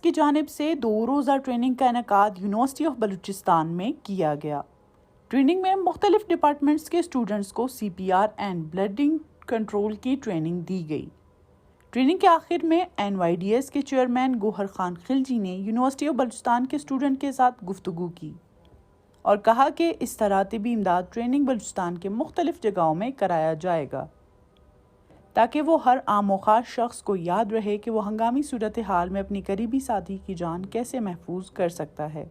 کی جانب سے 2 روزہ ٹریننگ کا انعقاد یونیورسٹی آف بلوچستان میں کیا گیا۔ ٹریننگ میں مختلف ڈپارٹمنٹس کے اسٹوڈنٹس کو CPR اینڈ بلیڈنگ کنٹرول کی ٹریننگ دی گئی۔ ٹریننگ کے آخر میں NYDS کے چیئرمین گوہر خان خلجی نے یونیورسٹی آف بلوچستان کے اسٹوڈنٹ کے ساتھ گفتگو کی اور کہا کہ اس طرح طبی امداد ٹریننگ بلوچستان کے مختلف جگہوں میں کرایا جائے گا تاکہ وہ ہر عام و خاص شخص کو یاد رہے کہ وہ ہنگامی صورتحال میں اپنی قریبی ساتھی کی جان کیسے محفوظ کر سکتا ہے۔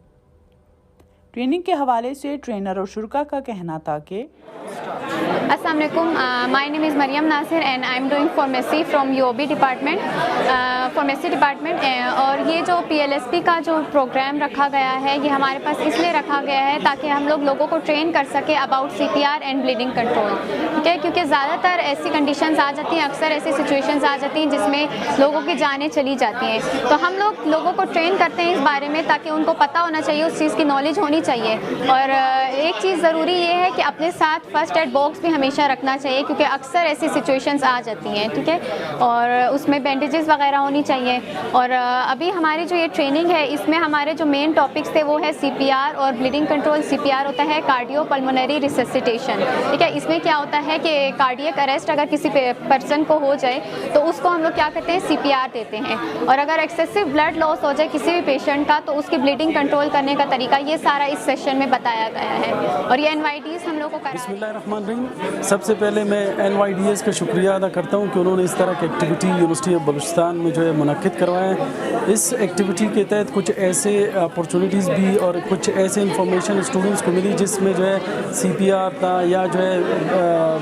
ٹریننگ کے حوالے سے ٹرینر اور شرکا کا کہنا تھا کہ السلام علیکم، my name is Maryam Nasir and I am doing pharmacy from UOB department, pharmacy department. اور یہ جو PLSP کا جو پروگرام رکھا گیا ہے یہ ہمارے پاس اس لیے رکھا گیا ہے تاکہ ہم لوگوں کو ٹرین کر سکیں about CPR and bleeding control, ٹھیک ہے؟ کیونکہ زیادہ تر ایسی کنڈیشنز آ جاتی ہیں، اکثر ایسی سچویشنز آ جاتی ہیں جس میں لوگوں کی جانیں چلی جاتی ہیں، تو ہم لوگوں کو ٹرین کرتے ہیں اس بارے میں تاکہ ان کو پتہ ہونا چاہیے، اس چیز کی نالج ہونی چاہیے۔ اور ایک چیز ضروری یہ ہے کہ اپنے ساتھ فرسٹ ایڈ باکس بھی ہمیشہ رکھنا چاہیے کیونکہ اکثر ایسی سچویشنز آ جاتی ہیں، ٹھیک ہے؟ اور اس میں بینڈیجز وغیرہ ہونی چاہیے۔ اور ابھی ہماری جو یہ ٹریننگ ہے اس میں ہمارے جو مین ٹاپکس تھے وہ ہے CPR اور بلیڈنگ کنٹرول۔ CPR ہوتا ہے کارڈیو پلمونری ریسسیٹیشن، ٹھیک ہے؟ اس میں کیا ہوتا ہے کہ کارڈیک اریسٹ اگر کسی پرسن کو ہو جائے تو اس کو ہم لوگ کیا کرتے ہیں، CPR دیتے ہیں۔ اور اگر ایکسیسو بلڈ لاس ہو جائے کسی بھی پیشنٹ کا تو اس کی بلیڈنگ کنٹرول کرنے کا طریقہ یہ سارا اس سیشن میں بتایا گیا ہے، اور یہ NYDS ہم لوگ کو بسم اللہ الرحمن الرحیم۔ سب سے پہلے میں NYDS کا شکریہ ادا کرتا ہوں کہ انہوں نے اس طرح کی ایکٹیویٹی یونیورسٹی آف بلوچستان میں جو ہے منعقد کروایا ہے۔ اس ایکٹیویٹی کے تحت کچھ ایسے اپرچونیٹیز بھی اور کچھ ایسے انفارمیشن اسٹوڈنٹس کو ملی جس میں جو ہے CPR تھا یا جو ہے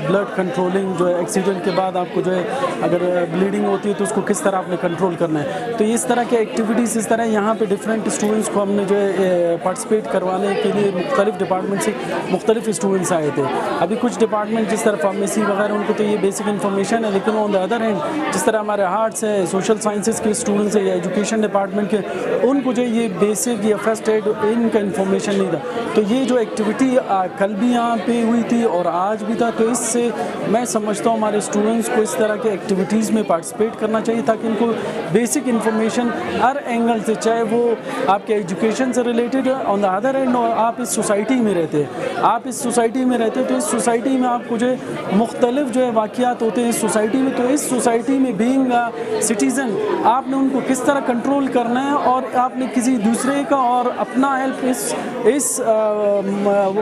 بلڈ کنٹرولنگ، جو ہے ایکسیڈنٹ کے بعد آپ کو جو ہے اگر بلیڈنگ ہوتی ہے تو اس کو کس طرح آپ نے کنٹرول کرنا ہے۔ تو اس طرح کے ایکٹیویٹیز اس طرح یہاں پہ ڈفرینٹ اسٹوڈنٹس کو ہم نے جو ہے پارٹیسپیٹ کروانے کے لیے مختلف ڈپارٹمنٹ سے مختلف اسٹوڈنٹس آئے تھے۔ ابھی کچھ ڈپارٹمنٹ جس طرح فارمیسی وغیرہ ان کو تو یہ بیسک انفارمیشن ہے، لیکن آن دا ادر ہینڈ جس طرح ہمارے آرٹس ہے، سوشل سائنسز کے اسٹوڈنٹس ہیں یا ایجوکیشن ڈپارٹمنٹ کے، ان کو جو یہ بیسک یا فرسٹ ایڈ ان کا انفارمیشن نہیں تھا۔ تو یہ جو ایکٹیویٹی کل بھی یہاں پہ ہوئی تھی اور آج بھی تھا، تو اس سے میں سمجھتا ہوں ہمارے اسٹوڈنٹس کو اس طرح کے ایکٹیویٹیز میں پارٹیسپیٹ کرنا چاہیے تاکہ ان کو بیسک انفارمیشن ہر اینگل سے، چاہے وہ آپ کے ایجوکیشن سے related on the other and, اور آپ اس سوسائٹی میں رہتے ہیں، آپ اس سوسائٹی میں رہتے ہیں تو اس سوسائٹی میں آپ کو جو ہے مختلف جو ہے واقعات ہوتے ہیں اس سوسائٹی میں، تو اس سوسائٹی میں بینگ سٹیزن آپ نے ان کو کس طرح کنٹرول کرنا ہے اور آپ نے کسی دوسرے کا اور اپنا ہیلپ اس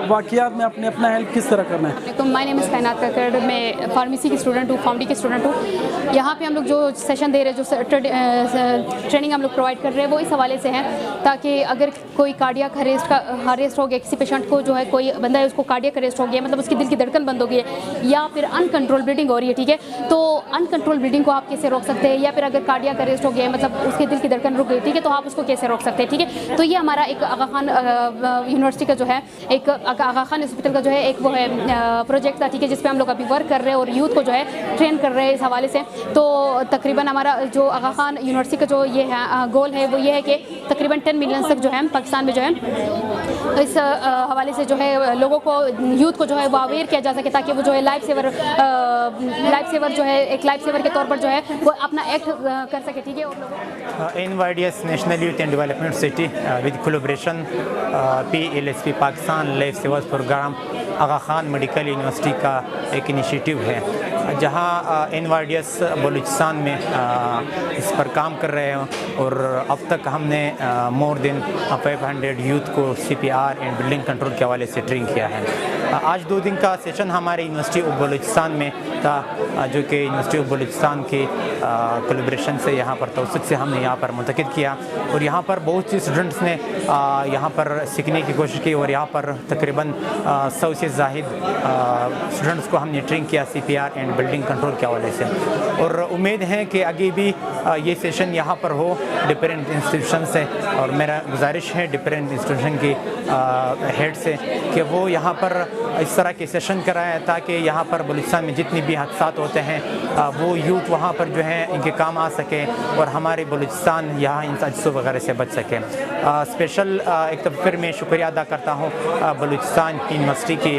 واقعات میں اپنا ہیلپ کس طرح کرنا ہے۔ تو مائی نیم از کائنات ککڑ، میں فارمیسی کی اسٹوڈنٹ ہوں، فارمڈی کی اسٹوڈنٹ ہوں۔ یہاں پہ ہم لوگ جو سیشن دے رہے ہیں، جو ٹریننگ ہم لوگ پرووائڈ کر رہے ہیں وہ اس حوالے سے ہیں تاکہ اگر کوئی کارڈیاک اریسٹ ہو گیا کسی پیشنٹ کو، جو ہے کوئی بندہ ہے اس کو کارڈیاک اریسٹ ہو گیا، مطلب اس کی دل کی دھڑکن بند ہو گئی ہے یا پھر ان کنٹرول بلیڈنگ ہو رہی ہے، ٹھیک ہے؟ تو ان کنٹرول بلیڈنگ کو آپ کیسے روک سکتے ہیں، یا پھر اگر کارڈیاک اریسٹ ہو گیا ہے مطلب اس کی دل کی دھڑکن رک گئی، ٹھیک ہے، تو آپ اس کو کیسے روک سکتے ہیں، ٹھیک ہے؟ تو یہ ہمارا ایک آغا خان یونیورسٹی کا جو ہے، ایک آغا خان ہاسپٹل کا جو ہے ایک وہ ہے پروجیکٹ تھا، ٹھیک ہے، جس پہ ہم لوگ ابھی ورک کر رہے ہیں اور یوتھ کو جو ہے ٹرین کر رہے ہیں اس حوالے سے۔ تو تقریباً ہمارا جو آغا خان یونیورسٹی کا جو یہ ہے گول ہے وہ یہ ہے کہ تقریباً 10 ملین تک جو ہے پاکستان میں جو ہے اس حوالے سے جو ہے لوگوں کو، یوتھ کو جو ہے وہ اویئر کیا جا سکے تاکہ وہ جو ہے لائف سیور جو ہے ایک لائف سیور کے طور پر جو ہے وہ اپنا ایکٹ کر سکے، ٹھیک ہے؟ اور NYDS national youth and development city with collaboration PLSP Pakistan life savers program Aga Khan medical university کا ایک انیشیٹو ہے جہاں NYDS بلوچستان میں اس پر کام کر رہے ہیں، اور اب تک ہم نے مور دین 500 یوتھ کو CPR اینڈ بلڈنگ کنٹرول کے حوالے سے ٹرین کیا ہے۔ آج 2 دن کا سیشن ہمارے یونیورسٹی آف بلوچستان میں تھا، جو کہ یونیورسٹی آف بلوچستان کی کولیبریشن سے یہاں پر توسط سے ہم نے یہاں پر منعقد کیا، اور یہاں پر بہت سی اسٹوڈنٹس نے یہاں پر سیکھنے کی کوشش کی، اور یہاں پر تقریباً 100 سے زائد اسٹوڈنٹس کو ہم نے ٹرین کیا CPR اینڈ بلڈنگ کنٹرول کے حوالے سے، اور امید ہے کہ آگے بھی یہ سیشن یہاں پر ہو ڈفرینٹ انسٹیٹیوشن سے، اور میرا گزارش ہے ڈفرینٹ انسٹیٹیوشن کی ہیڈ سے کہ وہ یہاں پر اس طرح کے سیشن کرائیں تاکہ یہاں پر بلوچستان میں جتنی بھی حادثات ہوتے ہیں وہ یوتھ وہاں پر جو ہے ان کے کام آ سکے اور ہمارے بلوچستان یہاں ان حادثوں وغیرہ سے بچ سکے۔ اسپیشل ایک تو پھر میں شکریہ ادا کرتا ہوں بلوچستان یونیورسٹی کی